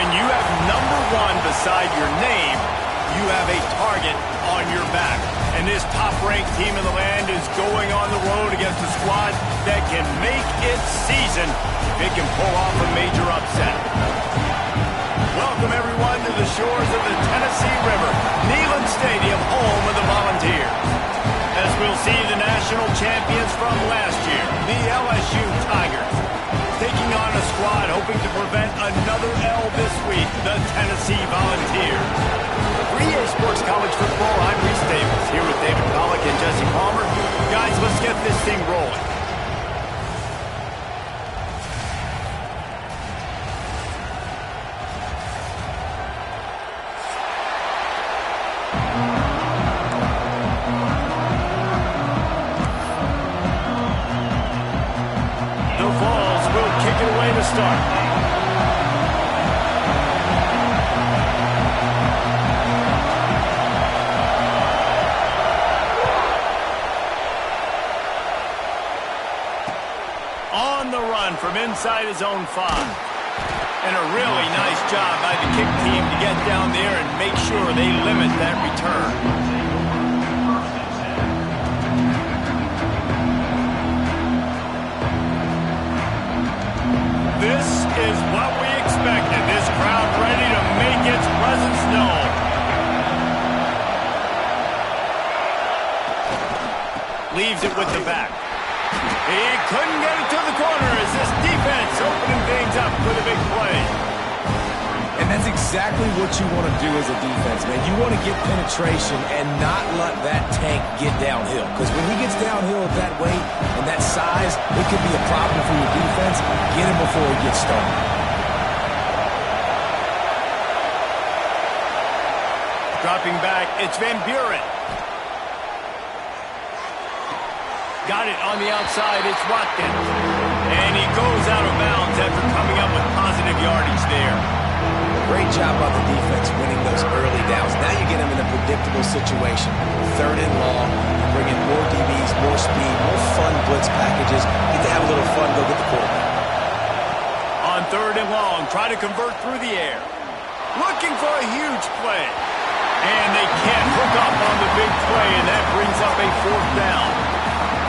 When you have #1 beside your name, you have a target on your back. And this top-ranked team in the land is going on the road against a squad that can make its season if it can pull off a major upset. Welcome, everyone, to the shores of the Tennessee River, Neyland Stadium, home of the Volunteers. As we'll see the national champions from last year, the LSU Tigers, taking on a squad hoping to prevent another L this week, the Tennessee Volunteers. For EA Sports College Football, I'm Reese Davis, here with David Pollack and Jesse Palmer. Guys, let's get this thing rolling. The Vols will kick it away to start. On the run from inside his own 5. And a really nice job by the kick team to get down there and make sure they limit that return. This is what we expected. This crowd ready to make its presence known. Leaves it with the back. He couldn't get it to the corner as this defense opening things up with a big play. And that's exactly what you want to do as a defense, man. You want to get penetration and not let that tank get downhill. Because when he gets downhill at that weight and that size, it could be a problem for your defense. Get him before he gets started. Dropping back, it's Van Buren. Got it on the outside, it's Watkins. And he goes out of bounds after coming up with positive yardage there. Great job on the defense winning those early downs. Now you get them in a predictable situation. 3rd and long, you bring in more DBs, more speed, more fun blitz packages. Get to have a little fun, go get the quarterback. On 3rd and long, try to convert through the air. Looking for a huge play. And they can't hook up on the big play, and that brings up a 4th down.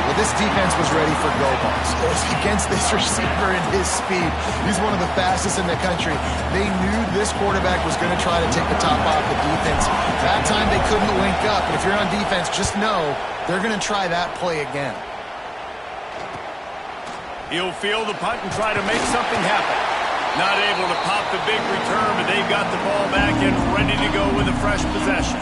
Well, this defense was ready for go balls. Against this receiver and his speed, he's one of the fastest in the country. They knew this quarterback was going to try to take the top off the defense. That time they couldn't link up. But if you're on defense, just know they're going to try that play again. He'll field the punt and try to make something happen. Not able to pop the big return, but they've got the ball back and ready to go with a fresh possession.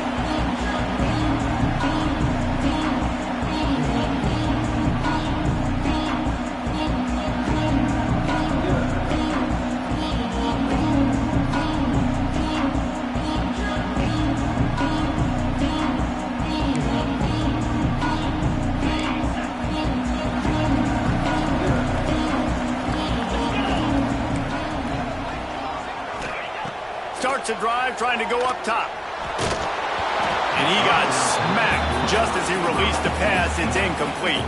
Starts a drive trying to go up top. And he got smacked just as he released the pass. It's incomplete.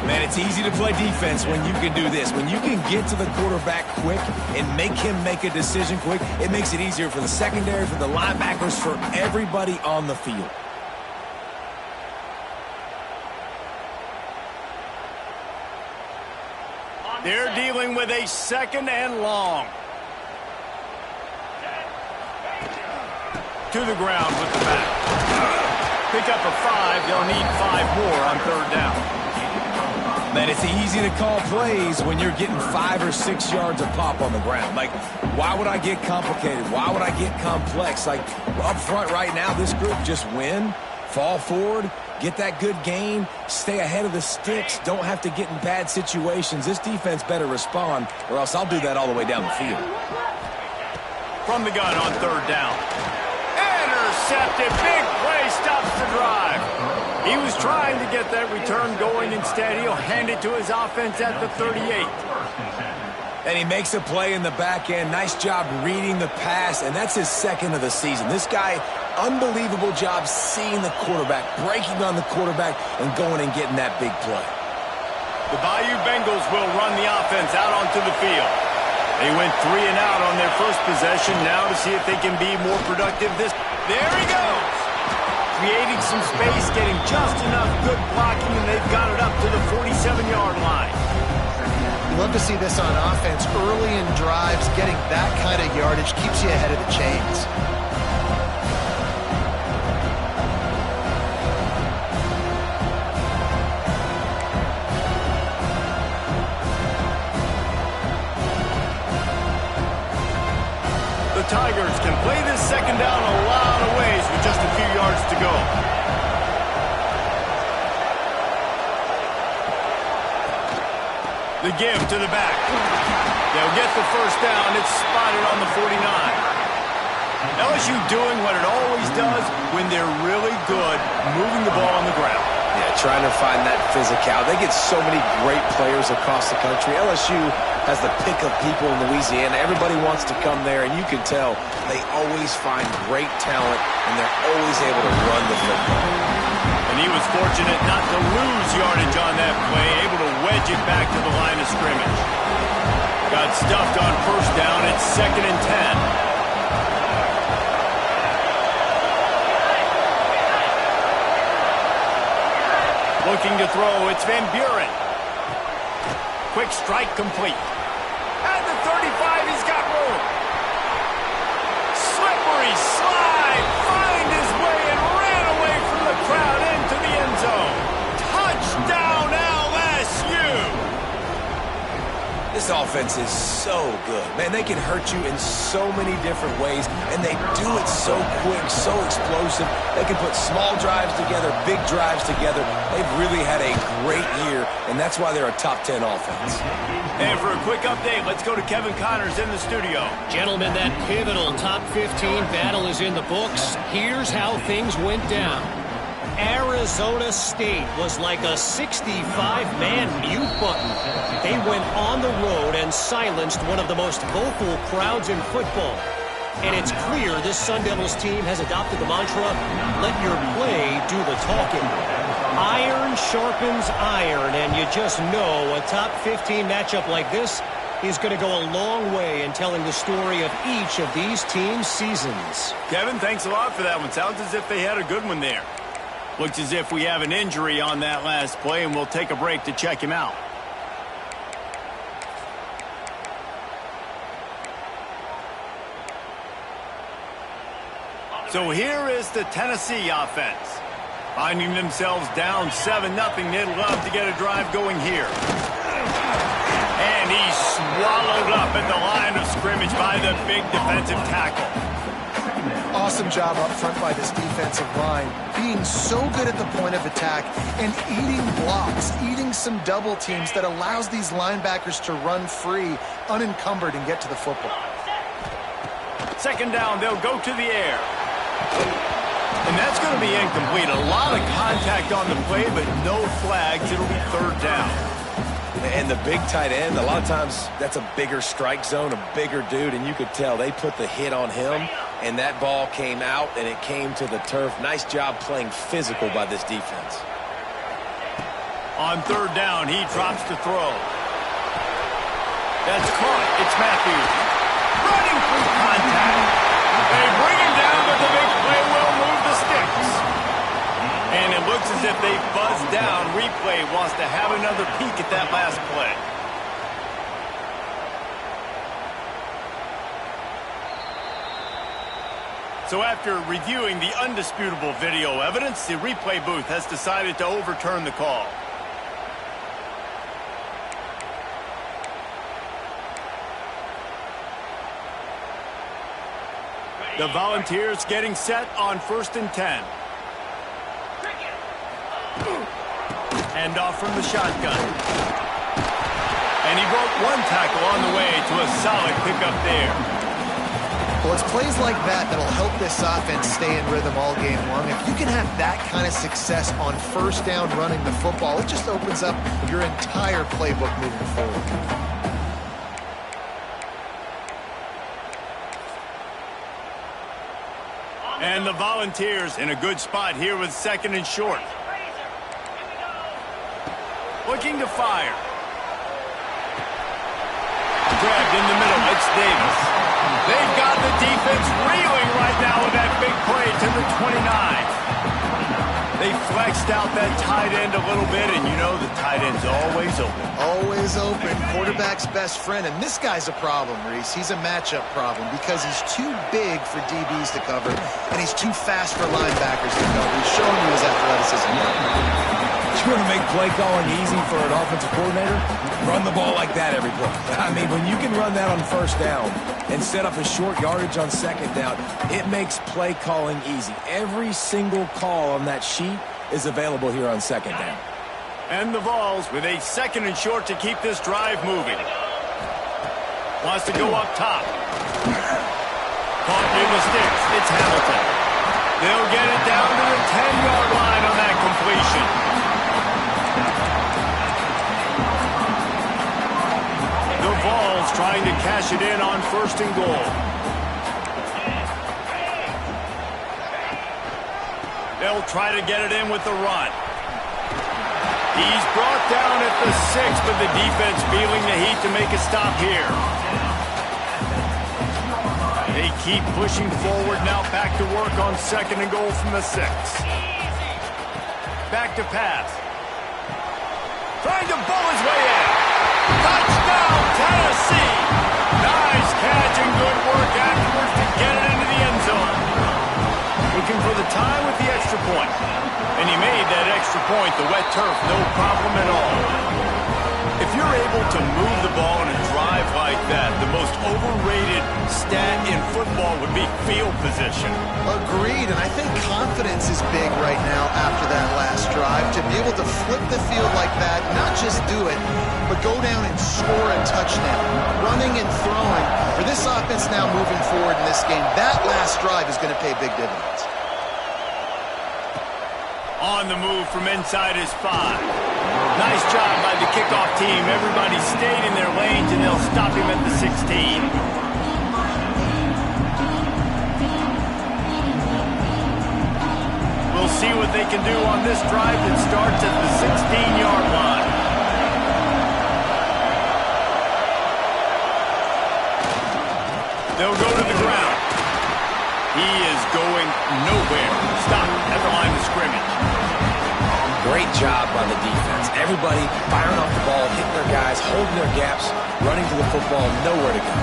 Man, it's easy to play defense when you can do this. When you can get to the quarterback quick and make him make a decision quick, it makes it easier for the secondary, for the linebackers, for everybody on the field. They're dealing with a 2nd and long. To the ground with the back. Pick up a 5. They'll need 5 more on 3rd down. Man, it's easy to call plays when you're getting 5 or 6 yards of pop on the ground. Like, why would I get complicated? Why would I get complex? Like, up front right now, this group just win, fall forward, get that good gain, stay ahead of the sticks, don't have to get in bad situations. This defense better respond, or else I'll do that all the way down the field. From the gun on 3rd down. Intercepted. Big play stops the drive. He was trying to get that return going. Instead, he'll hand it to his offense at the 38. And he makes a play in the back end. Nice job reading the pass, and that's his 2nd of the season. This guy, unbelievable job seeing the quarterback, breaking on the quarterback, and going and getting that big play. The Bayou Bengals will run the offense out onto the field. They went 3 and out on their first possession now to see if they can be more productive. There he goes. Creating some space, getting just enough good blocking, and they've got it up to the 47-yard line. You love to see this on offense. Early in drives, getting that kind of yardage keeps you ahead of the chains. The Tigers can play this second down a lot of ways with just a few yards to go. The give to the back. They'll get the first down. It's spotted on the 49. LSU doing what it always does when they're really good, moving the ball on the ground. Yeah, trying to find that physicality. They get so many great players across the country. LSU has the pick of people in Louisiana. Everybody wants to come there, and you can tell they always find great talent, and they're always able to run the football. And he was fortunate not to lose yardage on that play, able to wedge it back to the line of scrimmage. Got stuffed on first down. It's 2nd and 10. Looking to throw, it's Van Buren. Quick strike complete. At the 35, he's got room. Slippery slide, find his way and ran away from the crowd into the end zone. Touchdown LSU! This offense is so good. Man, they can hurt you in so many different ways, and they do it so quick, so explosive. They can put small drives together, big drives together. They've really had a great year, and that's why they're a top 10 offense. And for a quick update, let's go to Kevin Connors in the studio. Gentlemen, that pivotal top 15 battle is in the books. Here's how things went down. Arizona State was like a 65-man mute button. They went on the road and silenced one of the most vocal crowds in football. And it's clear this Sun Devils team has adopted the mantra, let your play do the talking. Iron sharpens iron, and you just know a top 15 matchup like this is going to go a long way in telling the story of each of these teams' seasons. Kevin, thanks a lot for that one. Sounds as if they had a good one there. Looks as if we have an injury on that last play, and we'll take a break to check him out. So here is the Tennessee offense. Finding themselves down 7-0, they'd love to get a drive going here. And he's swallowed up at the line of scrimmage by the big defensive tackle. Awesome job up front by this defensive line, being so good at the point of attack and eating blocks, eating some double teams that allows these linebackers to run free, unencumbered, and get to the football. Second down, they'll go to the air. And that's going to be incomplete. A lot of contact on the play, but no flags. It'll be third down. And the big tight end, a lot of times that's a bigger strike zone, a bigger dude, and you could tell they put the hit on him, and that ball came out, and it came to the turf. Nice job playing physical by this defense. On third down, he drops to throw. That's caught. It's Matthews. Running through contact. They bring him down, but the big play will move the sticks. And it looks as if they buzzed down. Replay wants to have another peek at that last play. So after reviewing the undisputable video evidence, the replay booth has decided to overturn the call. The Volunteers getting set on 1st and 10. Hand off from the shotgun. And he broke one tackle on the way to a solid pickup there. Well, it's plays like that that'll help this offense stay in rhythm all game long. If you can have that kind of success on first down running the football, it just opens up your entire playbook moving forward. And the Volunteers in a good spot here with 2nd and short. Looking to fire. Grabbed in the middle. It's Davis. They've got defense reeling right now with that big play to the 29. They flexed out that tight end a little bit, and you know the tight end's always open. Always open. Quarterback's best friend. And this guy's a problem, Reese. He's a matchup problem because he's too big for DBs to cover, and he's too fast for linebackers to cover. He's showing you his athleticism. You want to make play calling easy for an offensive coordinator? Run the ball like that every play. I mean, when you can run that on first down and set up a short yardage on second down, it makes play calling easy. Every single call on that sheet is available here on second down. And the Vols with a 2nd and short to keep this drive moving. Wants to go up top. Caught in the sticks. It's Hamilton. They'll get it down to the 10-yard line on that completion. The Vols trying to cash it in on 1st and goal. They'll try to get it in with the run. He's brought down at the 6, but the defense feeling the heat to make a stop here. They keep pushing forward now, back to work on 2nd and goal from the 6. Back to pass. Trying to bowl his way in. Touchdown, Tennessee! Nice catch and good work afterwards to get it into the end zone. Looking for the tie with the extra point. And he made that extra point, the wet turf, no problem at all. If you're able to move the ball in a drive like that, the most overrated stat in football would be field position. Agreed, and I think confidence is big right now after that last drive. To be able to flip the field like that, not just do it, but go down and score a touchdown. Running and throwing. For this offense now moving forward in this game, that last drive is going to pay big dividends. On the move from inside his 5. Nice job by the kickoff team. Everybody stayed in their lanes, and they'll stop him at the 16. We'll see what they can do on this drive that starts at the 16-yard line. They'll go to the ground. He is going nowhere. Stop at the line of scrimmage. Great job by the defense. Everybody firing off the ball, hitting their guys, holding their gaps, running to the football, nowhere to go.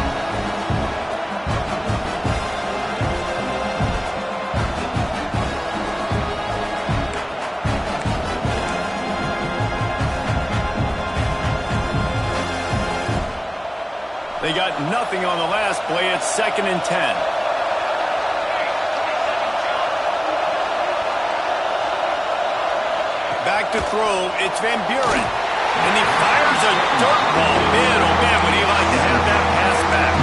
They got nothing on the last play. It's 2nd and 10. Back to throw, it's Van Buren. And he fires a dirt ball. Man, oh man, would he like to have that pass back.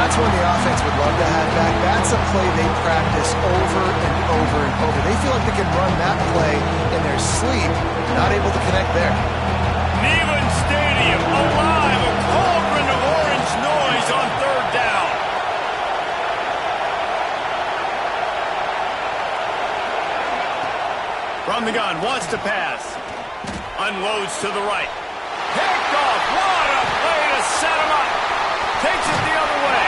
That's when the offense would love to have back. That's a play they practice over and over and over. They feel like they can run that play in their sleep, not able to connect there. Neyland Stadium alive, a cauldron of orange noise on 3rd down. From the gun, wants to pass. Unloads to the right. Picked off. What a play to set him up. Takes it the other way.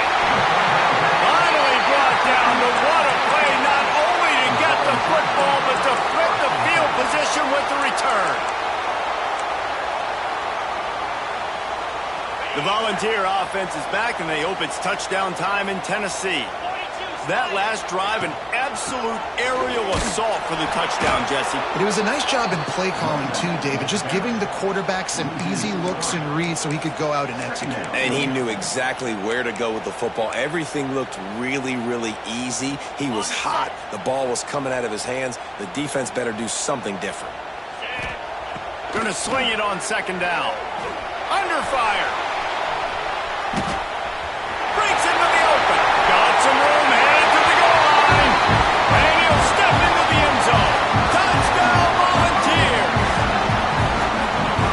Finally brought down, but what a play not only to get the football, but to flip the field position with the return. The Volunteer offense is back, and they hope it's touchdown time in Tennessee. That last drive, an absolute aerial assault for the touchdown, Jesse. But it was a nice job in play calling, too, David, just giving the quarterback some easy looks and reads so he could go out and execute. And he knew exactly where to go with the football. Everything looked really, really easy. He was hot. The ball was coming out of his hands. The defense better do something different. Going to sling it on 2nd down. Under fire. Breaks into the open. Got some room. Headed to the goal line. And he'll step into the end zone. Touchdown, Volunteers.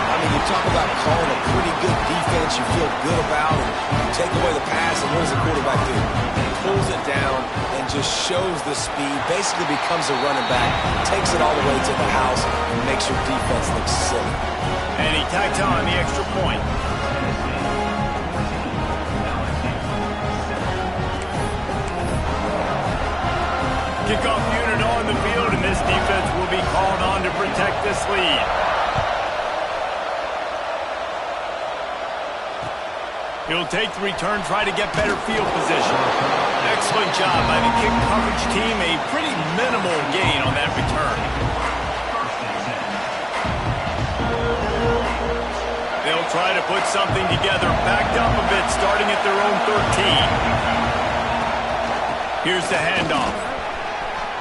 I mean, you talk about calling a pretty good defense you feel good about, and you take away the pass, and what does the quarterback do? He pulls it down and just shows the speed, basically becomes a running back, takes it all the way to the house, and makes your defense look silly. And he tacks on the extra point. Kickoff unit on the field, and this defense will be called on to protect this lead. He'll take the return, try to get better field position. Excellent job by the kick coverage team. A pretty minimal gain on that return. They'll try to put something together, backed up a bit, starting at their own 13. Here's the handoff.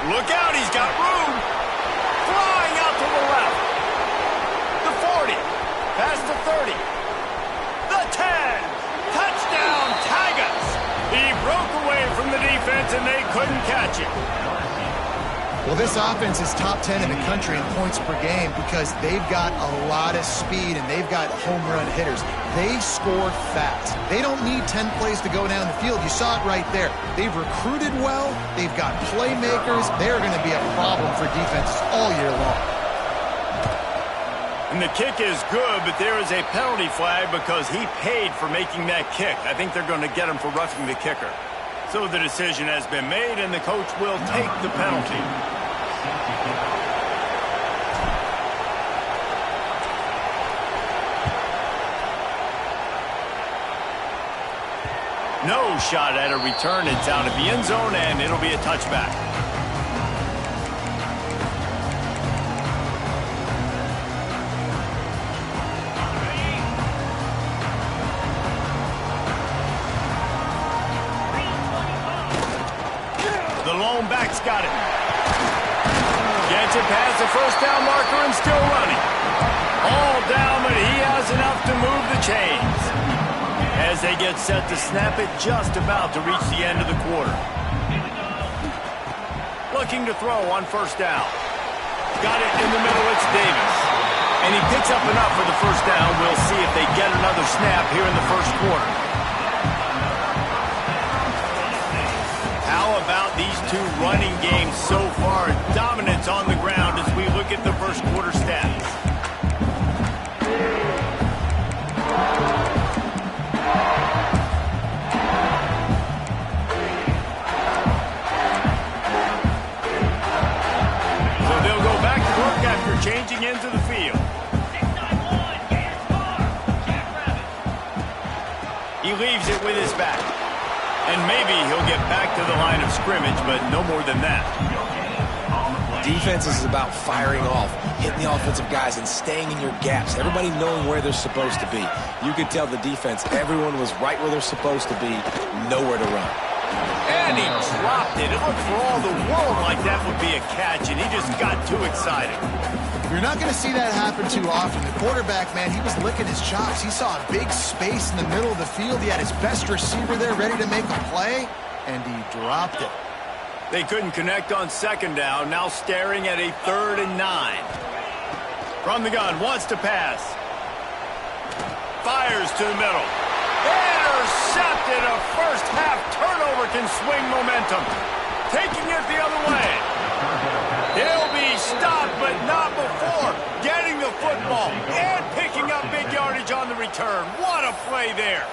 Look out, he's got room. Flying out to the left. The 40. Past the 30. The 10. Touchdown, Tigers. He broke away from the defense, and they couldn't catch him. Well, this offense is top 10 in the country in points per game because they've got a lot of speed and they've got home run hitters. They score fast. They don't need 10 plays to go down the field. You saw it right there. They've recruited well. They've got playmakers. They're going to be a problem for defenses all year long. And the kick is good, but there is a penalty flag because he paid for making that kick. I think they're going to get him for roughing the kicker. So the decision has been made, and the coach will take the penalty. No shot at a return. It's out of the end zone, and it'll be a touchback. The lone back's got it. Gets it past the first down marker and still running. All down, but he has enough to move the chains. As they get set to snap it, just about to reach the end of the quarter. Looking to throw on first down. Got it in the middle, it's Davis. And he picks up enough for the first down. We'll see if they get another snap here in the first quarter. How about these two running games so far? Dominance on the ground as we look at the first quarter stats. So they'll go back to work after changing into the field. He leaves it with his back. And maybe he'll get back to the line of scrimmage, but no more than that. Defense is about firing off, hitting the offensive guys, and staying in your gaps. Everybody knowing where they're supposed to be. You could tell the defense, everyone was right where they're supposed to be, nowhere to run. And he dropped it. It looked for all the world like that would be a catch, and he just got too excited. You're not going to see that happen too often. The quarterback, man, he was licking his chops. He saw a big space in the middle of the field. He had his best receiver there ready to make a play, and he dropped it. They couldn't connect on second down. Now staring at a 3rd and 9. From the gun, wants to pass. Fires to the middle. Intercepted. A first half turnover can swing momentum. Taking it the other way. He'll be stopped, but not before getting the football and picking up big yardage on the return. What a play there.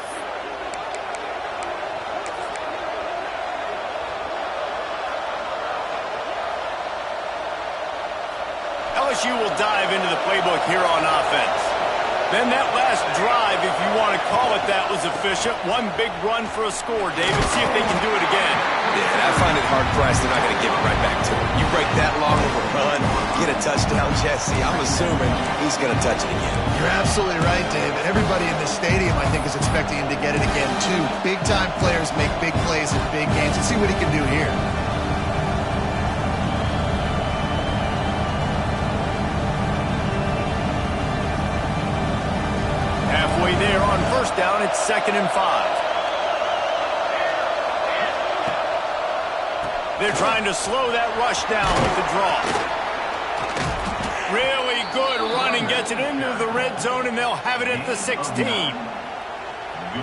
LSU will dive into the playbook here on offense. Then that last drive, if you want to call it that, was efficient. One big run for a score, David. See if they can do it again. Yeah, I find it hard-pressed they're not going to give it right back to him. You break that long of a run, get a touchdown, Jesse. I'm assuming he's going to touch it again. You're absolutely right, David. Everybody in this stadium, I think, is expecting him to get it again, too. Big-time players make big plays in big games. Let's see what he can do here. Halfway there on first down, it's 2nd and 5. They're trying to slow that rush down with the draw. Really good running, gets it into the red zone, and they'll have it at the 16.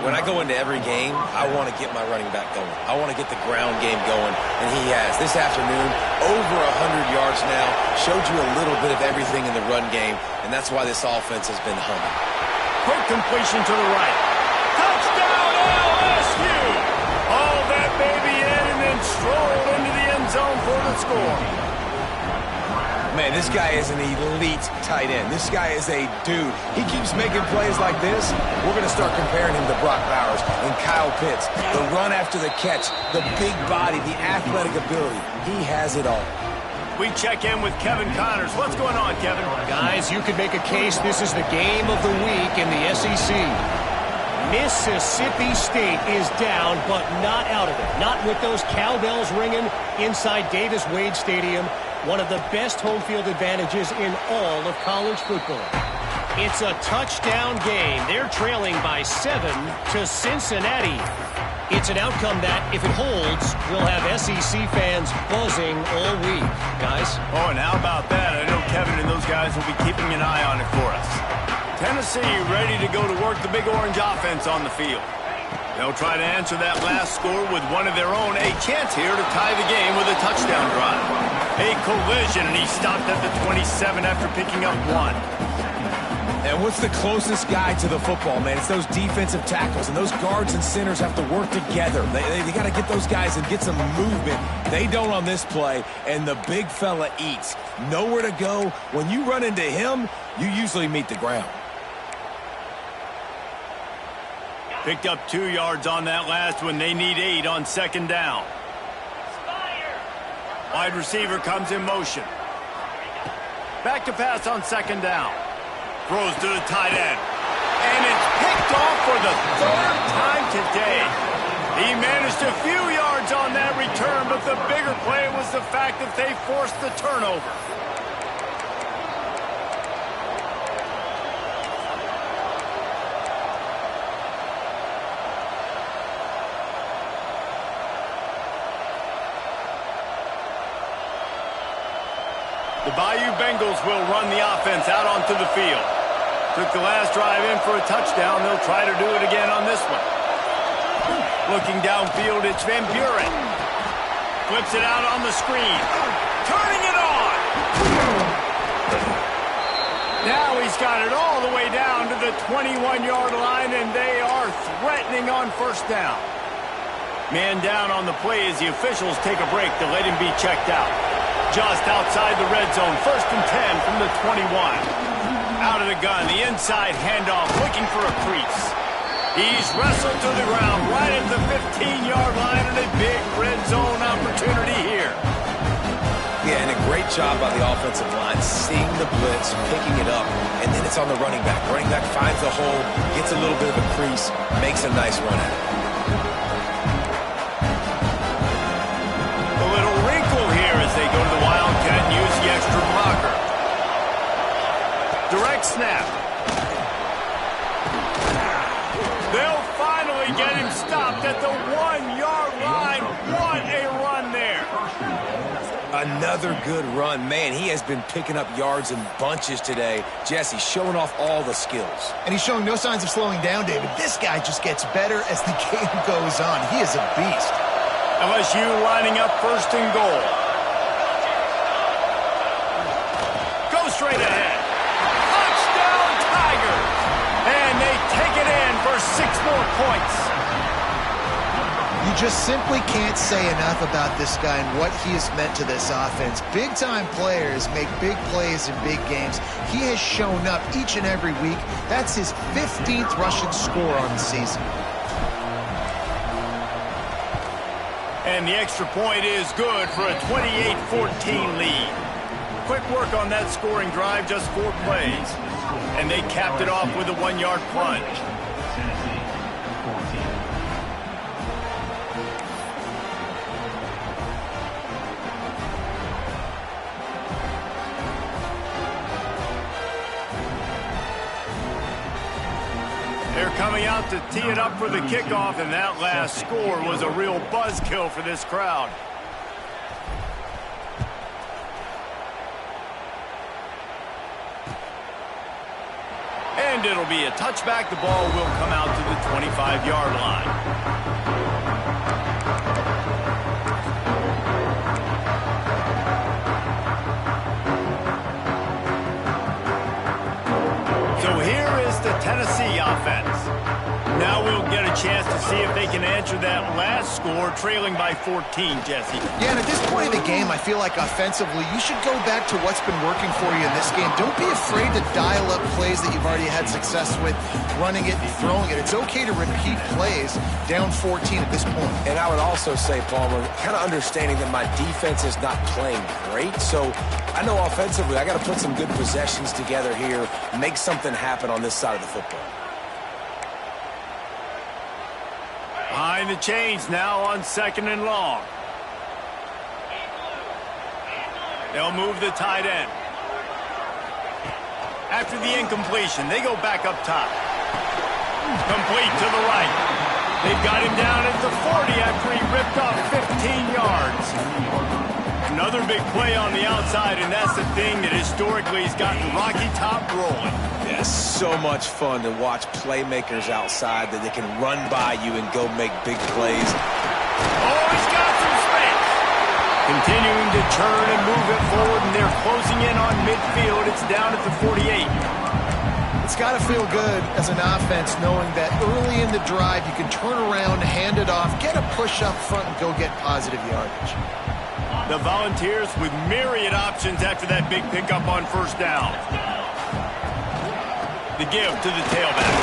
When I go into every game, I want to get my running back going. I want to get the ground game going, and he has. This afternoon, over 100 yards now, showed you a little bit of everything in the run game, and that's why this offense has been humming. Quick completion to the right. Touchdown, LSU! Haul that baby in and then stroll into the end zone for the score. Man, this guy is an elite tight end. This guy is a dude. He keeps making plays like this. We're going to start comparing him to Brock Bowers and Kyle Pitts. The run after the catch, the big body, the athletic ability. He has it all. We check in with Kevin Connors. What's going on, Kevin? Guys, you could make a case this is the game of the week in the SEC. Mississippi State is down, but not out of it. Not with those cowbells ringing inside Davis-Wade Stadium. One of the best home field advantages in all of college football. It's a touchdown game. They're trailing by 7 to Cincinnati. It's an outcome that, if it holds, will have SEC fans buzzing all week. Guys? Oh, and how about that? I know Kevin and those guys will be keeping an eye on it for us. Tennessee ready to go to work the Big Orange offense on the field. They'll try to answer that last score with one of their own. A chance here to tie the game with a touchdown drive. A collision, and he stopped at the 27 after picking up 1. And what's the closest guy to the football, man? It's those defensive tackles, and those guards and centers have to work together. They got to get those guys and get some movement. They don't on this play, and the big fella eats. Nowhere to go. When you run into him, you usually meet the ground. Picked up 2 yards on that last one. They need 8 on second down. Wide receiver comes in motion. Back to pass on second down. Throws to the tight end. And it's picked off for the 3rd time today. He managed a few yards on that return, but the bigger play was the fact that they forced the turnover. The Bayou Bengals will run the offense out onto the field. Took the last drive in for a touchdown. They'll try to do it again on this one. Looking downfield, it's Van Buren. Flips it out on the screen. Turning it on. Now he's got it all the way down to the 21-yard line, and they are threatening on first down. Man down on the play as the officials take a break to let him be checked out. Just outside the red zone, 1st and 10 from the 21. Out of the gun, the inside handoff, looking for a crease. He's wrestled to the ground right at the 15-yard line, and a big red zone opportunity here. Yeah, and a great job by the offensive line, seeing the blitz, picking it up, and then it's on the running back. Running back finds the hole, gets a little bit of a crease, makes a nice run at it. They go to the Wildcat and use the extra blocker. Direct snap. They'll finally get him stopped at the 1-yard line. What a run there. Another good run. Man, he has been picking up yards in bunches today. Jesse showing off all the skills. And he's showing no signs of slowing down, David. This guy just gets better as the game goes on. He is a beast. LSU lining up 1st and goal. Straight ahead. Touchdown Tigers. And they take it in for 6 more points. You just simply can't say enough about this guy and what he has meant to this offense. Big-time players make big plays in big games. He has shown up each and every week. That's his 15th rushing score on the season. And the extra point is good for a 28-14 lead. Quick work on that scoring drive, just 4 plays. And they capped it off with a 1-yard plunge. They're coming out to tee it up for the kickoff, and that last score was a real buzzkill for this crowd. And it'll be a touchback. The ball will come out to the 25-yard line. So here is the Tennessee offense. Now we'll get a chance to see if they can answer that last score, trailing by 14, Jesse. Yeah, and at this point in the game, I feel like offensively, you should go back to what's been working for you in this game. Don't be afraid to dial up plays that you've already had success with, running it and throwing it. It's okay to repeat plays down 14 at this point. And I would also say, Palmer, kind of understanding that my defense is not playing great, so I know offensively I got to put some good possessions together here, make something happen on this side of the football. Behind the chains now on 2nd and long. They'll move the tight end. After the incompletion, they go back up top. Complete to the right. They've got him down at the 40 after he ripped off 15 yards. Another big play on the outside, and that's the thing that historically has gotten Rocky Top rolling. Yeah, so much fun to watch playmakers outside that they can run by you and go make big plays. Oh, he's got some space. Continuing to turn and move it forward, and they're closing in on midfield. It's down at the 48. It's got to feel good as an offense knowing that early in the drive you can turn around, hand it off, get a push up front, and go get positive yardage. The Volunteers with myriad options after that big pickup on 1st down. The give to the tailback.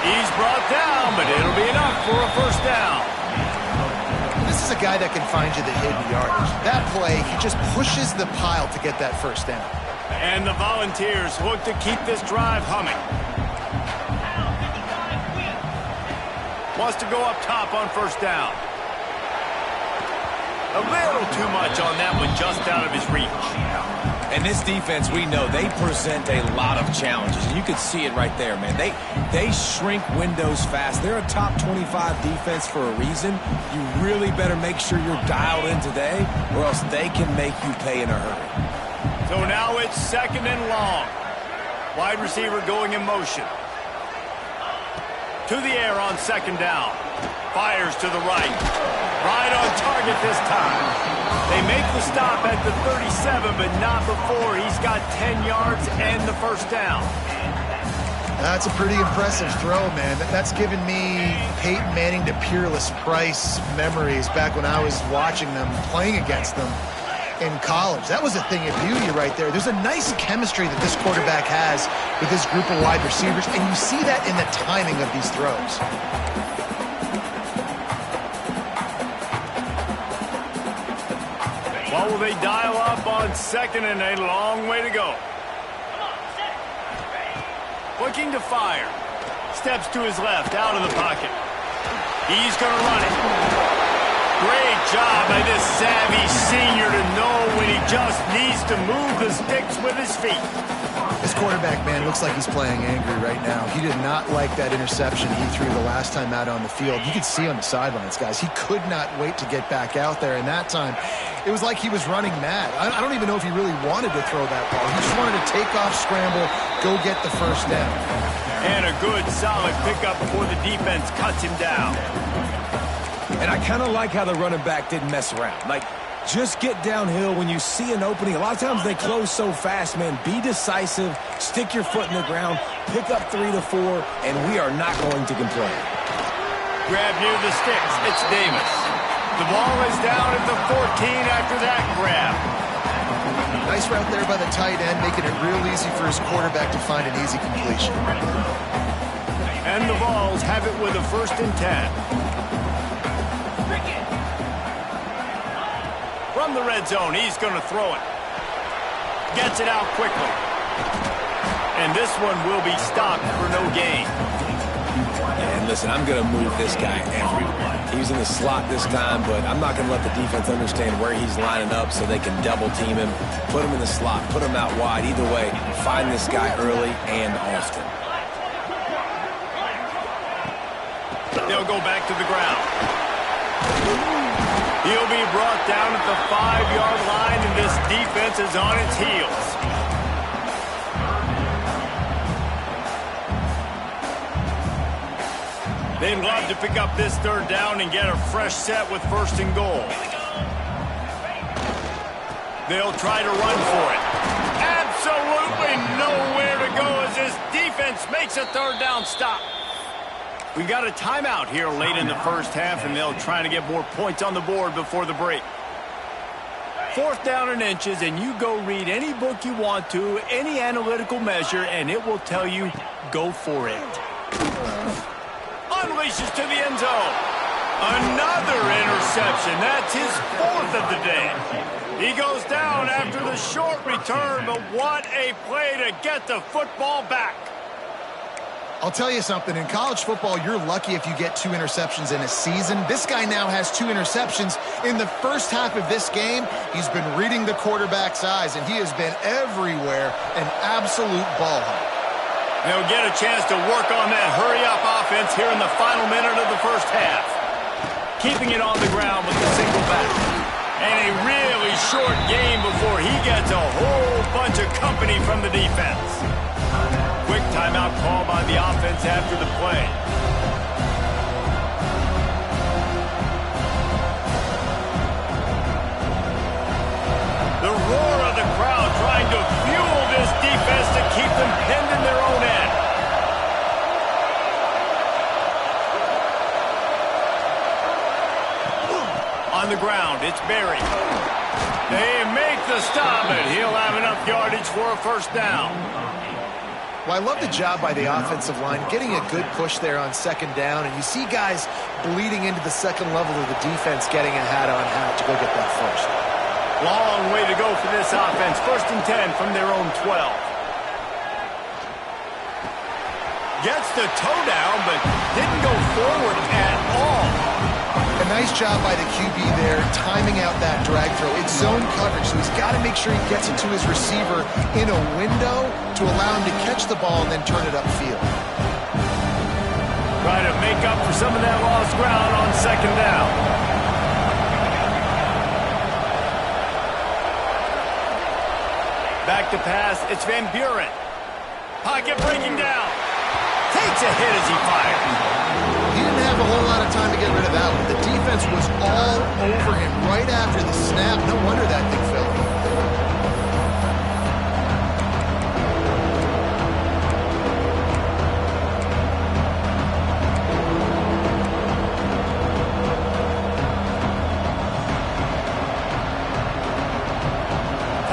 He's brought down, but it'll be enough for a 1st down. This is a guy that can find you the hidden yardage. That play, he just pushes the pile to get that 1st down. And the Volunteers look to keep this drive humming. Wants to go up top on 1st down. A little too much on that one, just out of his reach. And this defense, we know, they present a lot of challenges. And you can see it right there, man. They shrink windows fast. They're a top 25 defense for a reason. You really better make sure you're dialed in today, or else they can make you pay in a hurry. So now it's 2nd and long. Wide receiver going in motion. To the air on 2nd down. Fires to the right. Right on target this time. They make the stop at the 37, but not before he's got 10 yards and the 1st down. That's a pretty impressive throw, man. That's given me Peyton Manning to Peerless Price memories back when I was watching them, playing against them in college. That was a thing of beauty right there. There's a nice chemistry that this quarterback has with this group of wide receivers, and you see that in the timing of these throws. What will they dial up on 2nd and a long way to go? Looking to fire. Steps to his left, out of the pocket. He's going to run it. Great job by this savvy senior to know when he just needs to move the sticks with his feet. This quarterback, man, looks like he's playing angry right now. He did not like that interception he threw the last time out on the field. You could see on the sidelines, guys. He could not wait to get back out there, and that time it was like he was running mad. I don't even know if he really wanted to throw that ball. He just wanted to take off, scramble, go get the 1st down. And a good, solid pickup before the defense cuts him down. And I kind of like how the running back didn't mess around. Like, just get downhill when you see an opening. A lot of times they close so fast, man. Be decisive, stick your foot in the ground, pick up 3 to 4, and we are not going to complain. Grab near the sticks. It's Davis. The ball is down at the 14 after that grab. Nice route there by the tight end, making it real easy for his quarterback to find an easy completion. And the Vols have it with a 1st and 10. From the red zone, he's going to throw it. Gets it out quickly. And this one will be stopped for no gain. And listen, I'm going to move this guy everywhere. He's in the slot this time, but I'm not going to let the defense understand where he's lining up so they can double team him, put him in the slot, put him out wide. Either way, find this guy early and often. They'll go back to the ground. He'll be brought down at the 5-yard line, and this defense is on its heels. They'd love to pick up this 3rd down and get a fresh set with 1st and goal. They'll try to run for it. Absolutely nowhere to go as this defense makes a 3rd down stop. We got a timeout here late in the first half, and they'll try to get more points on the board before the break. 4th down and inches, and you go read any book you want to, any analytical measure, and it will tell you, go for it. Unleashes to the end zone. Another interception. That's his 4th of the day. He goes down after the short return, but what a play to get the football back. I'll tell you something, in college football, you're lucky if you get 2 interceptions in a season. This guy now has 2 interceptions. In the first half of this game, he's been reading the quarterback's eyes, and he has been everywhere, an absolute ball hawk. They'll get a chance to work on that hurry-up offense here in the final minute of the first half. Keeping it on the ground with the single back. And a really short game before he gets a whole bunch of company from the defense. Quick timeout call by the offense after the play. The roar of the crowd trying to fuel this defense to keep them pinned in their own end. On the ground, it's Berry. They make the stop, and he'll have enough yardage for a first down. Well, I love the job by the offensive line, getting a good push there on 2nd down, and you see guys bleeding into the second level of the defense getting a hat on hat to go get that first. Long way to go for this offense. 1st and 10 from their own 12. Gets the toe down, but didn't go forward at all. A nice job by the QB there, timing out that drag throw. It's zone coverage, so he's got to make sure he gets it to his receiver in a window to allow him to catch the ball and then turn it upfield. Try to make up for some of that lost ground on 2nd down. Back to pass, it's Van Buren. Pocket breaking down. Takes a hit as he fires. He didn't have a whole lot of time to get rid of that one. The defense was all over him right after the snap. No wonder that thing fell.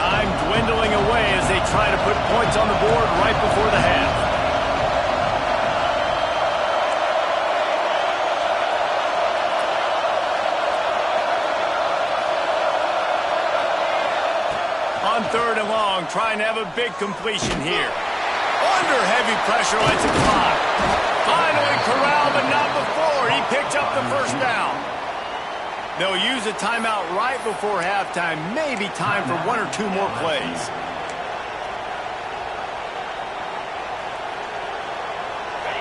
Time dwindling away as they try to put points on the board right before the half. On 3rd and long, trying to have a big completion here. Under heavy pressure, lets it fly. Finally corralled, but not before. He picked up the first down. They'll use a timeout right before halftime. Maybe time for 1 or 2 more plays.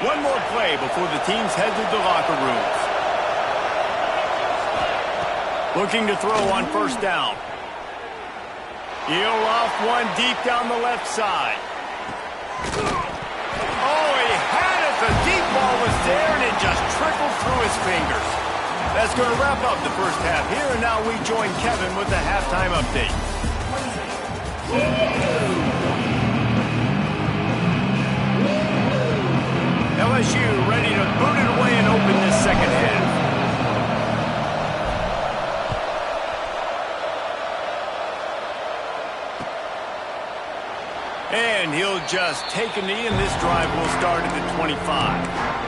One more play before the teams head to the locker rooms. Looking to throw on 1st down. He'll off one deep down the left side. Oh, he had it. The deep ball was there, and it just trickled through his fingers. That's going to wrap up the first half here, and now we join Kevin with the halftime update. LSU ready to boot it away and open this 2nd half. And he'll just take a knee, and this drive will start at the 25.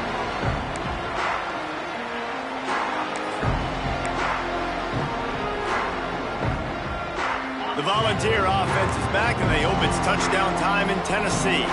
The Volunteer offense is back, and they hope it's touchdown time in Tennessee.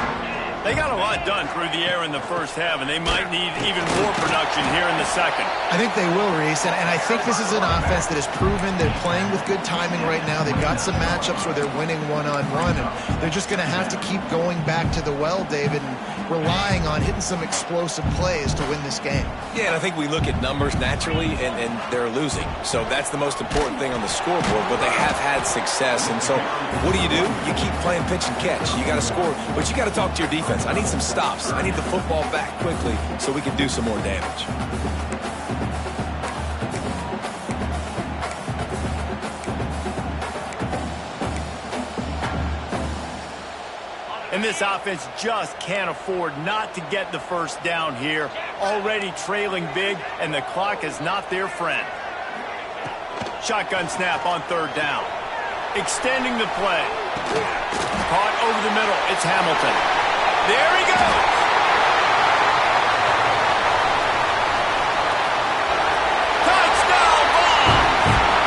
They got a lot done through the air in the first half, and they might need even more production here in the second. I think they will, Reese, and I think this is an offense that has proven they're playing with good timing right now. They've got some matchups where they're winning one-on-one, and they're just going to have to keep going back to the well, David, and relying on hitting some explosive plays to win this game. Yeah, and I think we look at numbers naturally, and they're losing. So that's the most important thing on the scoreboard, but they have had success. And so what do? You keep playing pitch and catch. You got to score, but you got to talk to your defense. I need some stops. I need the football back quickly so we can do some more damage. And this offense just can't afford not to get the first down here. already trailing big, and the clock is not their friend. Shotgun snap on third down. Extending the play. Caught over the middle. It's Hamilton. There he goes. Touchdown ball.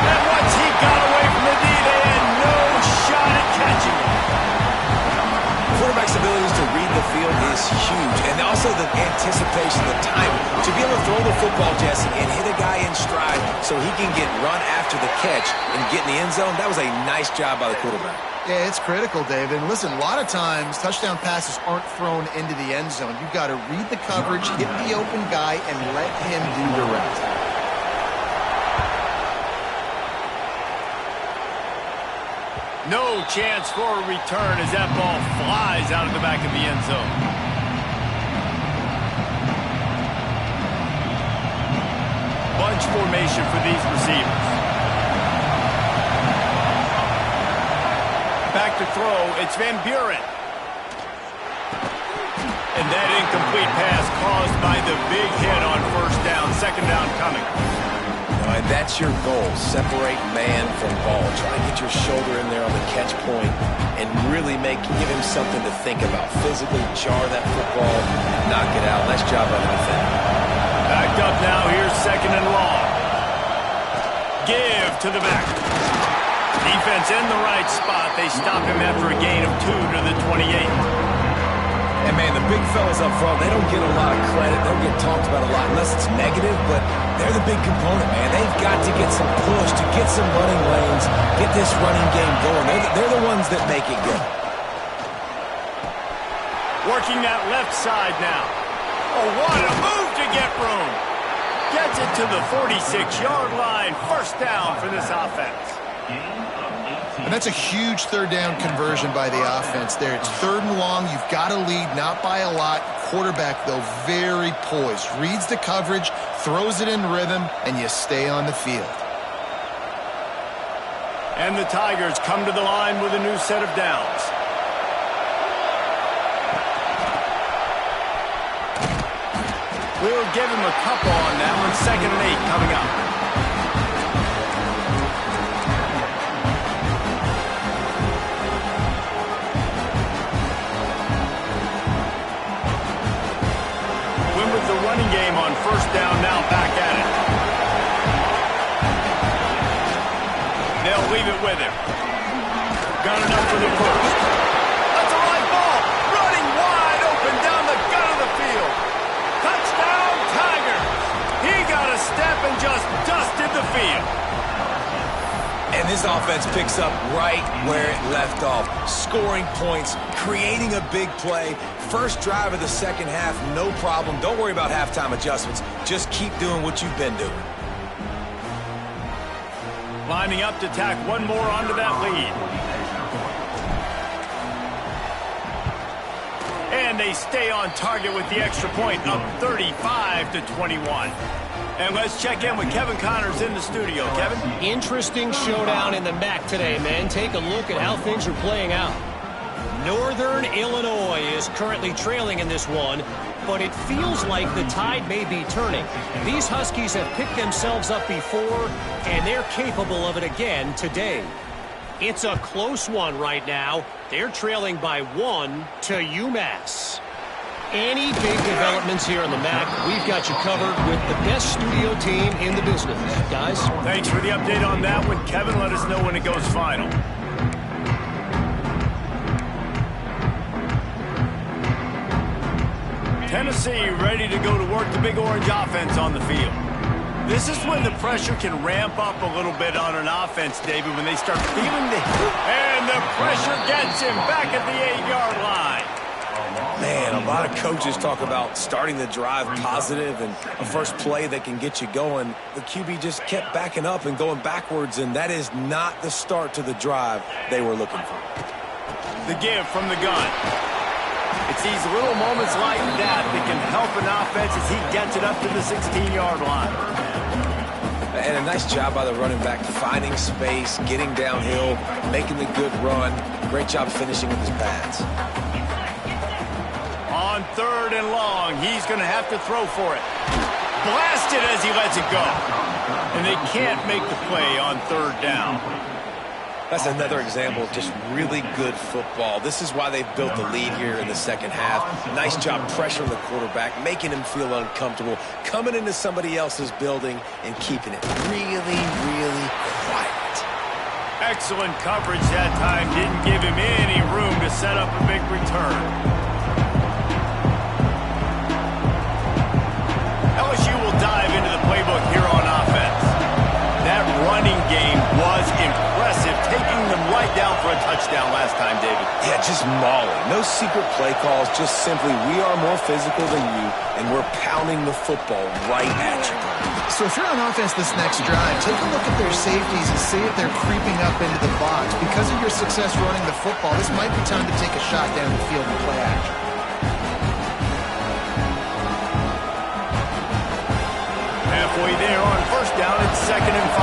And once he got away from the D, they had no shot at catching him. Quarterback's abilities to read the field is huge, and also the anticipation, the timing. To be able to throw the football, Jesse, and hit a guy in stride so he can get run after the catch and get in the end zone, that was a nice job by the quarterback. Yeah, it's critical, David. And listen, a lot of times touchdown passes aren't thrown into the end zone. You've got to read the coverage, hit the open guy, and let him do the rest. No chance for a return as that ball flies out of the back of the end zone. Bunch formation for these receivers. Back to throw, it's Van Buren. And that incomplete pass caused by the big hit on first down. Second down coming. And that's your goal. Separate man from ball. Try to get your shoulder in there on the catch point and really give him something to think about. Physically jar that football, knock it out. Nice job by the defender. Backed up now. Here's second and long. Give to the back. Defense in the right spot. They stop him after a gain of 2 to the 28. And, man, the big fellas up front, they don't get a lot of credit. They don't get talked about a lot unless it's negative, but they're the big component, man. They've got to get some push, to get some running lanes, get this running game going. They're the ones that make it go. Working that left side now. Oh, what a move to get room. Gets it to the 46-yard line. First down for this offense. And that's a huge third down conversion by the offense there. It's third and long. You've got to lead, not by a lot. Quarterback, though, very poised. Reads the coverage, throws it in rhythm, and you stay on the field. And the Tigers come to the line with a new set of downs. We'll give him a couple on that one. 2nd and 8 coming up. The running game on first down, now back at it. They'll leave it with him. Got enough for the first. That's a right ball. Running wide open down the gut of the field. Touchdown, Tigers. He got a step and just dusted the field. And this offense picks up right where it left off. Scoring points, creating a big play. First drive of the second half, no problem. Don't worry about halftime adjustments. Just keep doing what you've been doing. Lining up to tack one more onto that lead. And they stay on target with the extra point, up 35 to 21. And let's check in with Kevin Connors in the studio. Kevin? Interesting showdown in the MAC today, man. Take a look at how things are playing out. Northern Illinois is currently trailing in this one, but it feels like the tide may be turning. These Huskies have picked themselves up before, and they're capable of it again today. It's a close one right now. They're trailing by 1 to UMass. Any big developments here in the MAC, we've got you covered with the best studio team in the business. Guys? Thanks for the update on that one. Kevin, let us know when it goes final. Tennessee ready to go to work the Big Orange offense on the field. This is when the pressure can ramp up a little bit on an offense, David, when they start feeling the heat. And the pressure gets him back at the 8-yard line. Man, a lot of coaches talk about starting the drive positive and a first play that can get you going. The QB just kept backing up and going backwards, and that is not the start to the drive they were looking for. The give from the gun. It's these little moments like that that can help an offense as he gets it up to the 16-yard line. And a nice job by the running back, finding space, getting downhill, making the good run. Great job finishing with his pads. On on 3rd and long. He's going to have to throw for it. Blasted as he lets it go. And they can't make the play on 3rd down. That's another example of just really good football. This is why they've built the lead here in the second half. Nice job pressuring the quarterback, making him feel uncomfortable, coming into somebody else's building and keeping it really, really quiet. Excellent coverage that time. Didn't give him any room to set up a big return. LSU will dive into the playbook here on offense. That running game was impressive, taking them right down for a touchdown last time, David. Yeah, just mauling. No secret play calls, just simply we are more physical than you, and we're pounding the football right at you. So if you're on offense this next drive, take a look at their safeties and see if they're creeping up into the box. Because of your success running the football, this might be time to take a shot down the field and play action. Halfway there on 1st down, it's 2nd and 5.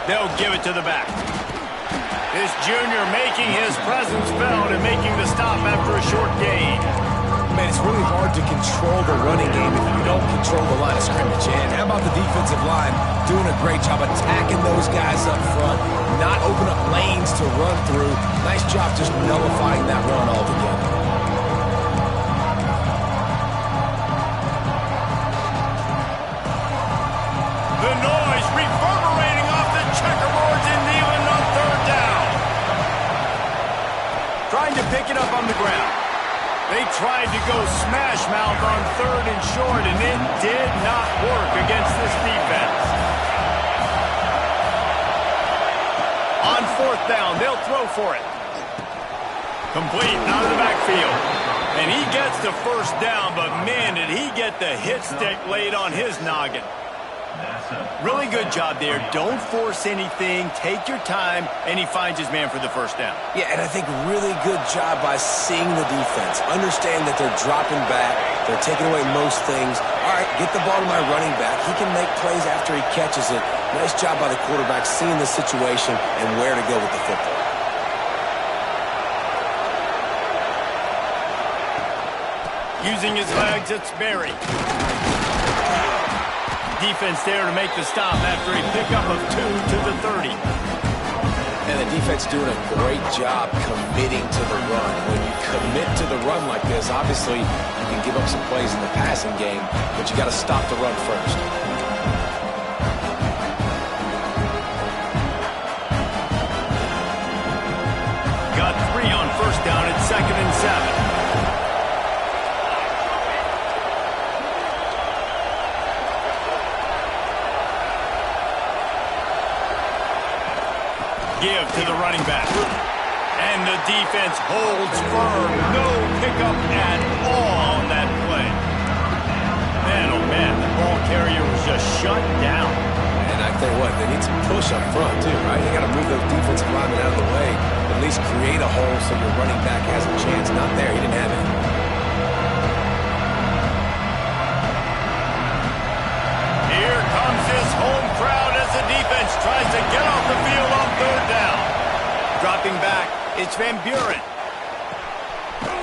They'll give it to the back. This junior making his presence felt and making the stop after a short gain. Man, it's really hard to control the running game if you don't control the line of scrimmage. And how about the defensive line doing a great job attacking those guys up front, not open up lanes to run through. Nice job just nullifying that run altogether. The noise reverberating off the checkerboards in Neyland on 3rd down. Trying to pick it up on the ground. They tried to go smash mouth on 3rd and short, and it did not work against this defense. On 4th down, they'll throw for it. Complete out of the backfield. And he gets the 1st down, but man, did he get the hit stick laid on his noggin. Really good job there. Don't force anything. Take your time, and he finds his man for the 1st down. Yeah, and I think really good job by seeing the defense. Understand that they're dropping back. They're taking away most things. All right, get the ball to my running back. He can make plays after he catches it. Nice job by the quarterback seeing the situation and where to go with the football. Using his legs, it's Berry. Defense there to make the stop after a pickup of 2 to the 30. And the defense doing a great job committing to the run. When you commit to the run like this, obviously you can give up some plays in the passing game, but you got to stop the run first. Got 3 on 1st down at 2nd and 7. Give to the running back. And the defense holds firm. No pickup at all on that play. Man, oh man, the ball carrier was just shut down. And I tell you what, they need some push up front too, right? You got to move those defensive linemen out of the way. At least create a hole so your running back has a chance. Not there. He didn't have it. Here comes his home crowd as the defense tries to get off the field on 3rd down. Dropping back, it's Van Buren.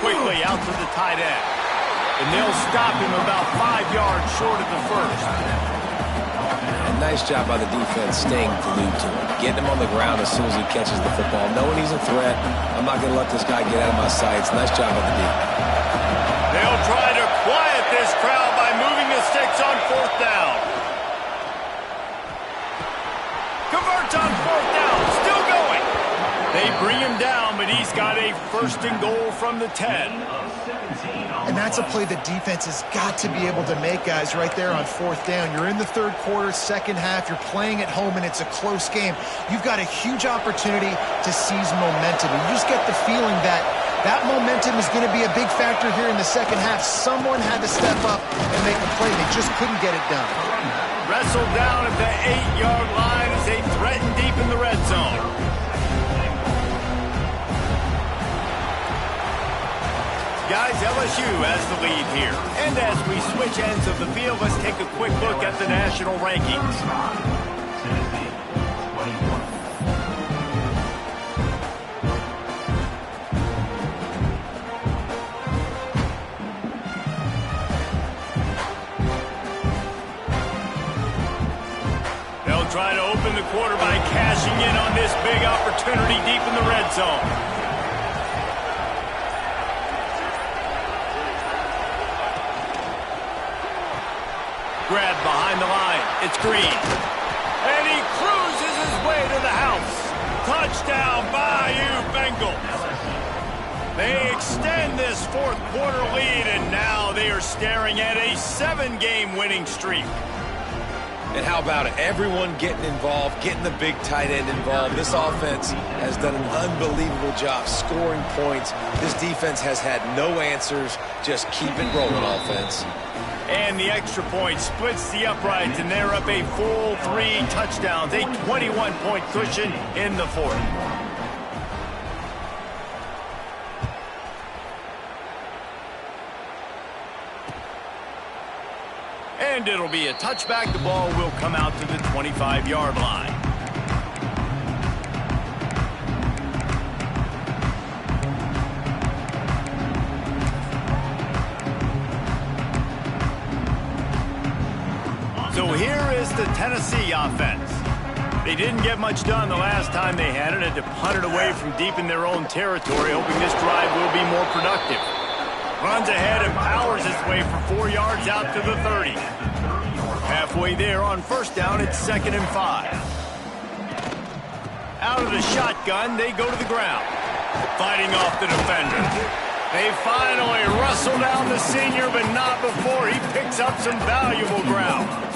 Quickly out to the tight end. And they'll stop him about 5 yards short of the 1st. And nice job by the defense staying glued to him. Getting him on the ground as soon as he catches the football. Knowing he's a threat, I'm not going to let this guy get out of my sights. Nice job by the defense. They'll try to quiet this crowd by moving the sticks on 4th down. Converts on 4th down, still going. They bring him down, but he's got a 1st and goal from the 10. And that's a play the defense has got to be able to make, guys, right there on 4th down. You're in the 3rd quarter, 2nd half. You're playing at home, and it's a close game. You've got a huge opportunity to seize momentum. And you just get the feeling that that momentum is going to be a big factor here in the 2nd half. Someone had to step up and make a play. They just couldn't get it done. Wrestled down at the 8-yard line as they threaten deep in the red zone. Guys, LSU has the lead here. And as we switch ends of the field, let's take a quick look at the national rankings. They'll try to open the quarter by cashing in on this big opportunity deep in the red zone. Grab behind the line. It's Green. And he cruises his way to the house. Touchdown, Bayou Bengals. They extend this fourth quarter lead, and now they are staring at a 7-game winning streak. And how about it? Everyone getting involved, getting the big tight end involved. This offense has done an unbelievable job scoring points. This defense has had no answers. Just keep it rolling, offense. And the extra point splits the uprights, and they're up a full 3 touchdowns, a 21-point cushion in the fourth. And it'll be a touchback. The ball will come out to the 25-yard line. So here is the Tennessee offense. They didn't get much done the last time they had it. Had to punt it away from deep in their own territory, hoping this drive will be more productive. Runs ahead and powers his way for 4 yards out to the 30. Halfway there on first down, it's 2nd and 5. Out of the shotgun, they go to the ground. Fighting off the defender. They finally wrestle down the senior, but not before he picks up some valuable ground.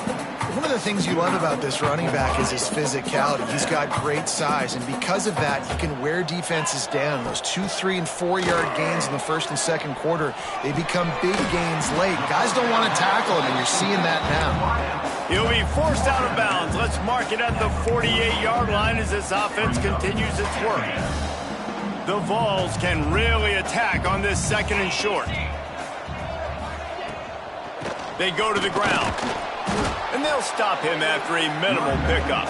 One of the things you love about this running back is his physicality. He's got great size, and because of that, he can wear defenses down. Those 2-, 3-, and 4-yard gains in the first and second quarter, they become big gains late. Guys don't want to tackle him, and you're seeing that now. He'll be forced out of bounds. Let's mark it at the 48-yard line as this offense continues its work. The Vols can really attack on this 2nd and short. They go to the ground. And they'll stop him after a minimal pickup.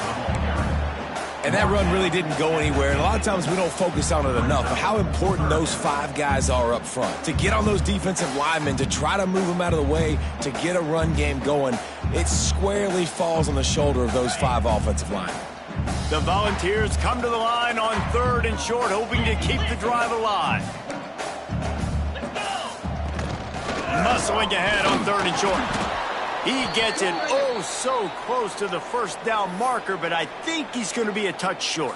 And that run really didn't go anywhere. And a lot of times we don't focus on it enough, but how important those 5 guys are up front. To get on those defensive linemen, to try to move them out of the way, to get a run game going, it squarely falls on the shoulder of those 5 offensive linemen. The Volunteers come to the line on 3rd and short, hoping to keep the drive alive. Muscling ahead on 3rd and short. He gets it oh so close to the first down marker, but I think he's going to be a touch short.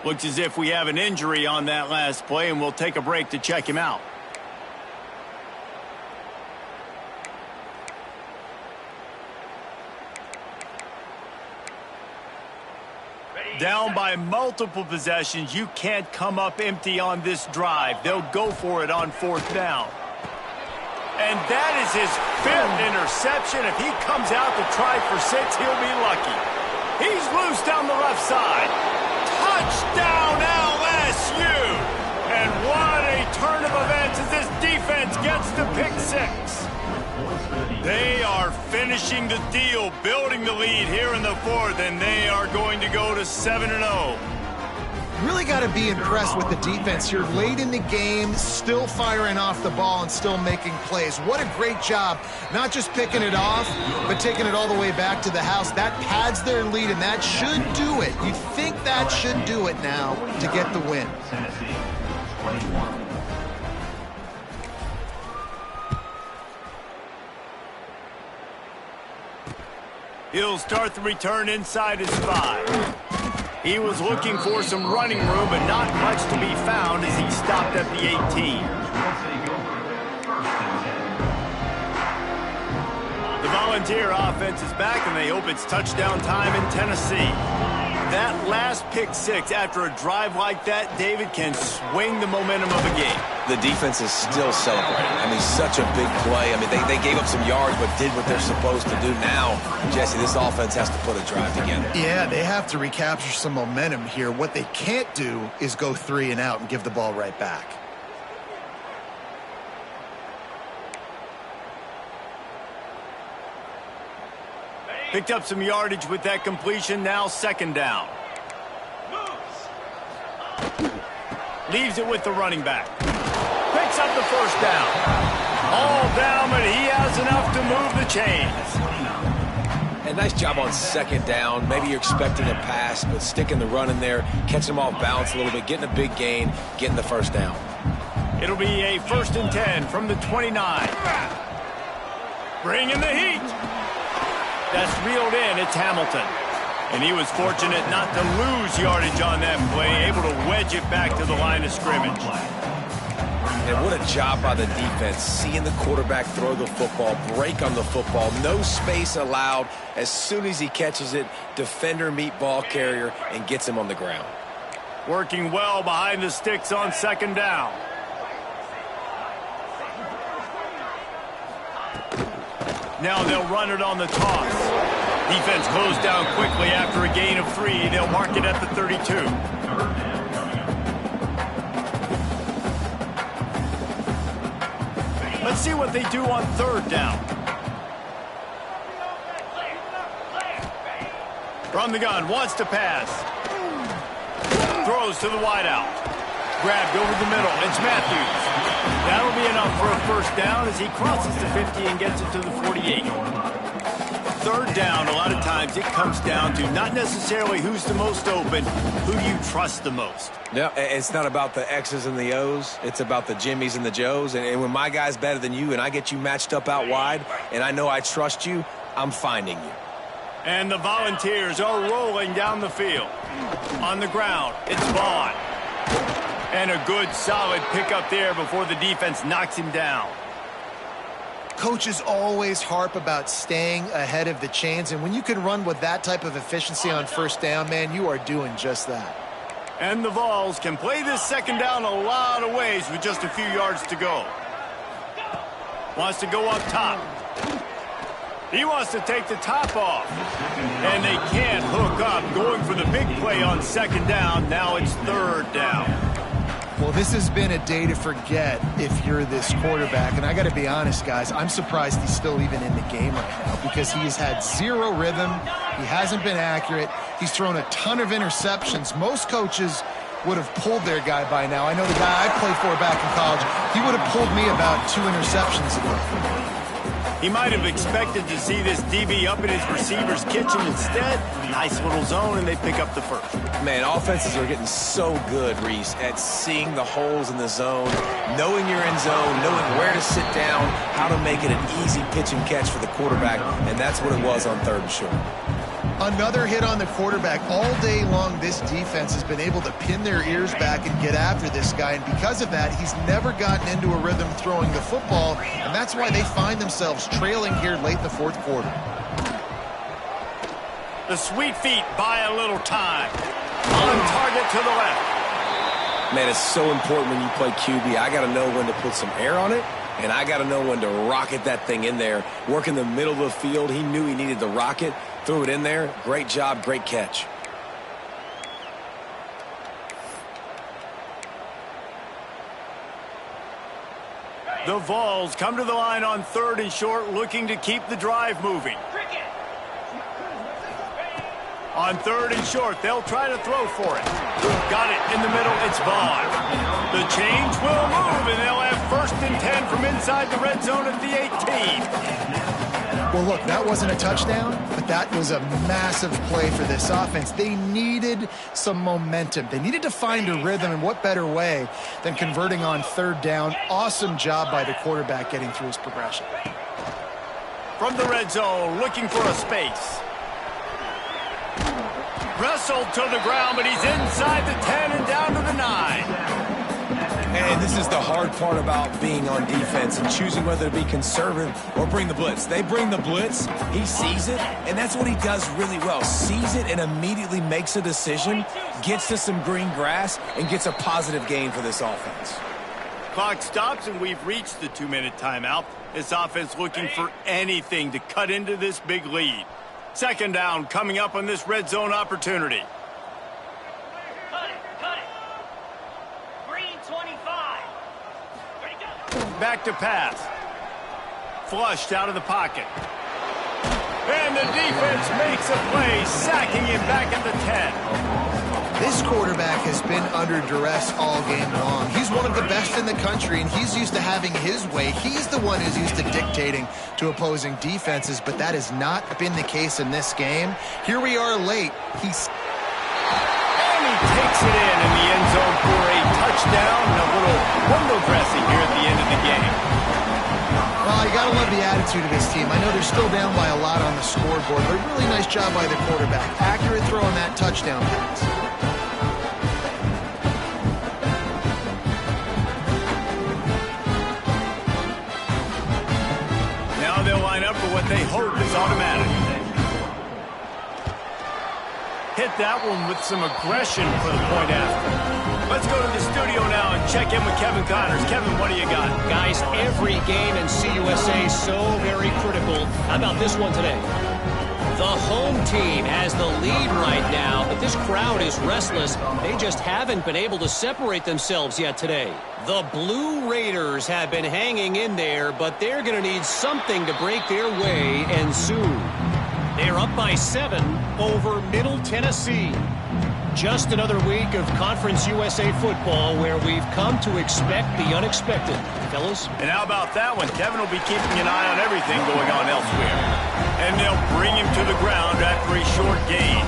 Looks as if we have an injury on that last play, and we'll take a break to check him out. Down by multiple possessions, you can't come up empty on this drive. They'll go for it on 4th down. And that is his 5th interception. If he comes out to try for 6, he'll be lucky. He's loose down the left side. Touchdown LSU! And what a turn of events as this defense gets the pick 6. They are finishing the deal, building the lead here in the 4th, and they are going to go to 7-0. Really got to be impressed with the defense here. Late in the game, still firing off the ball and still making plays. What a great job, not just picking it off, but taking it all the way back to the house. That pads their lead, and that should do it. You'd think that should do it now to get the win. He'll start the return inside his 5. He was looking for some running room, but not much to be found as he stopped at the 18. The Volunteer offense is back, and they hope it's touchdown time in Tennessee. That last pick 6 after a drive like that, David, can swing the momentum of a game. The defense is still celebrating. I mean, such a big play. I mean, they gave up some yards but did what they're supposed to do. Now, Jesse, this offense has to put a drive together. Yeah, they have to recapture some momentum here. What they can't do is go 3 and out and give the ball right back. Picked up some yardage with that completion. Now second down. Leaves it with the running back. Picks up the first down. All down, but he has enough to move the chains. And nice job on second down. Maybe you're expecting a pass, but sticking the run in there, catching them off balance a little bit, getting a big gain, getting the first down. It'll be a 1st and 10 from the 29. Bringing the heat. That's reeled in. It's Hamilton. And he was fortunate not to lose yardage on that play, able to wedge it back to the line of scrimmage. And what a job by the defense, seeing the quarterback throw the football, break on the football, no space allowed. As soon as he catches it, defender meet ball carrier and gets him on the ground. Working well behind the sticks on second down. Now they'll run it on the toss. Defense closed down quickly after a gain of 3. They'll mark it at the 32. Let's see what they do on third down. From the gun, wants to pass. Throws to the wideout. Grabbed over the middle. It's Matthews. That'll be enough for a first down as he crosses the 50 and gets it to the 48. Third down, a lot of times it comes down to not necessarily who's the most open, who do you trust the most. No, it's not about the X's and the O's. It's about the Jimmies and the Joes. And when my guy's better than you and I get you matched up out wide and I know I trust you, I'm finding you. And the Volunteers are rolling down the field. On the ground, it's Vaughn. And a good, solid pickup there before the defense knocks him down. Coaches always harp about staying ahead of the chains, and when you can run with that type of efficiency on first down, man, you are doing just that. And the Vols can play this second down a lot of ways with just a few yards to go. Wants to go up top. He wants to take the top off. And they can't hook up, going for the big play on second down. Now it's third down. Well, this has been a day to forget if you're this quarterback. And I got to be honest, guys, I'm surprised he's still even in the game right now because he has had zero rhythm. He hasn't been accurate. He's thrown a ton of interceptions. Most coaches would have pulled their guy by now. I know the guy I played for back in college, he would have pulled me about 2 interceptions ago. He might have expected to see this DB up in his receiver's kitchen. Instead, nice little zone, and they pick up the first. Man, offenses are getting so good, Reese, at seeing the holes in the zone, knowing you're in zone, knowing where to sit down, how to make it an easy pitch and catch for the quarterback, and that's what it was on third and short. Another hit on the quarterback. All day long, this defense has been able to pin their ears back and get after this guy, and because of that, he's never gotten into a rhythm throwing the football, and that's why they find themselves trailing here late in the fourth quarter. The sweet feet buy a little time. On target to the left. Man, it's so important when you play QB. I got to know when to put some air on it, and I got to know when to rocket that thing in there. Work in the middle of the field. He knew he needed the rocket. Threw it in there. Great job, great catch. The Vols come to the line on third and short, looking to keep the drive moving. On third and short, they'll try to throw for it. Got it in the middle, it's Vaughn. The change will move, and they'll have 1st and 10 from inside the red zone at the 18. Well, look, that wasn't a touchdown, but that was a massive play for this offense. They needed some momentum. They needed to find a rhythm, and what better way than converting on third down. Awesome job by the quarterback getting through his progression. From the red zone, looking for a space. Wrestled to the ground, but he's inside the 10 and down to the 9. And this is the hard part about being on defense and choosing whether to be conservative or bring the blitz. They bring the blitz, he sees it, and that's what he does really well. Sees it and immediately makes a decision, gets to some green grass, and gets a positive gain for this offense. Clock stops, and we've reached the 2-minute timeout. This offense looking for anything to cut into this big lead. Second down coming up on this red zone opportunity. Back to pass. Flushed out of the pocket. And the defense makes a play, sacking him back at the 10. This quarterback has been under duress all game long. He's one of the best in the country, and he's used to having his way. He's the one who's used to dictating to opposing defenses, but that has not been the case in this game. Here we are late. And he takes it in the end zone for a touchdown and a little window dressing here at the end of the game. Well, you got to love the attitude of this team. I know they're still down by a lot on the scoreboard, but a really nice job by the quarterback. Accurate throw on that touchdown pass. Now they'll line up for what they hope is automatic. Hit that one with some aggression for the point after. Let's go to the studio now and check in with Kevin Connors. Kevin, what do you got? Guys, every game in CUSA is so very critical. How about this one today? The home team has the lead right now, but this crowd is restless. They just haven't been able to separate themselves yet today. The Blue Raiders have been hanging in there, but they're going to need something to break their way, and soon. They're up by 7 over Middle Tennessee. Just another week of Conference USA football where we've come to expect the unexpected. Fellas? And how about that one? Kevin will be keeping an eye on everything going on elsewhere. And they'll bring him to the ground after a short gain.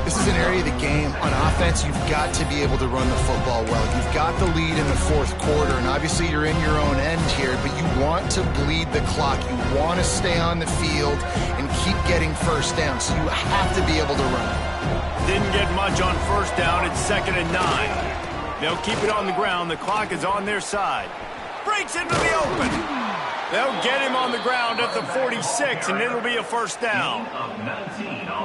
This is an area of the game. On offense, you've got to be able to run the football well. You've got the lead in the fourth quarter, and obviously you're in your own end here, but you want to bleed the clock. You want to stay on the field and keep getting first down, so you have to be able to run it. Didn't get much on first down. It's 2nd and 9. They'll keep it on the ground. The clock is on their side. Breaks into the open. They'll get him on the ground at the 46, and it'll be a first down.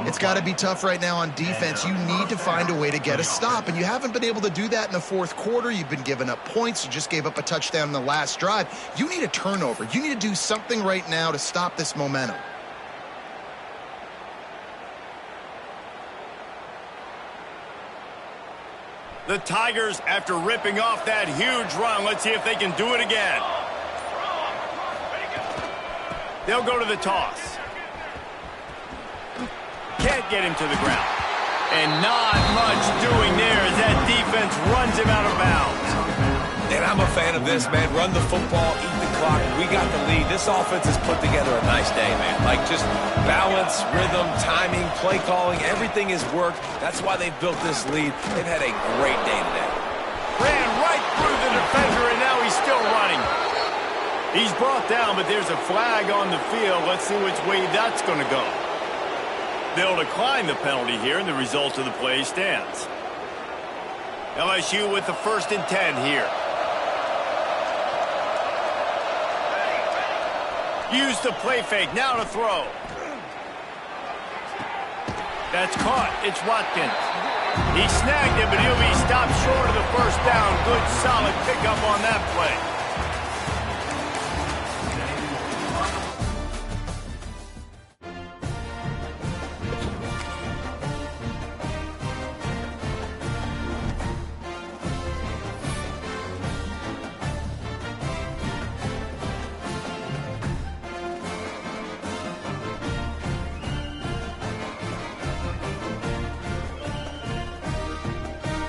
It's got to be tough right now on defense. You need to find a way to get a stop, and you haven't been able to do that in the fourth quarter. You've been giving up points. You just gave up a touchdown in the last drive. You need a turnover. You need to do something right now to stop this momentum. The Tigers, after ripping off that huge run, let's see if they can do it again. They'll go to the toss. Can't get him to the ground. And not much doing there as that defense runs him out of bounds. And I'm a fan of this, man. Run the football, eat the clock. We got the lead. This offense has put together a nice day, man. Like, just balance, rhythm, timing, play calling, everything has worked. That's why they've built this lead. They've had a great day today. Ran right through the defender, and now he's still running. He's brought down, but there's a flag on the field. Let's see which way that's going to go. They'll decline the penalty here, and the result of the play stands. LSU with the 1st and 10 here. Use the play fake, now to throw. That's caught, it's Watkins. He snagged it, but he'll be stopped short of the first down. Good, solid pickup on that play.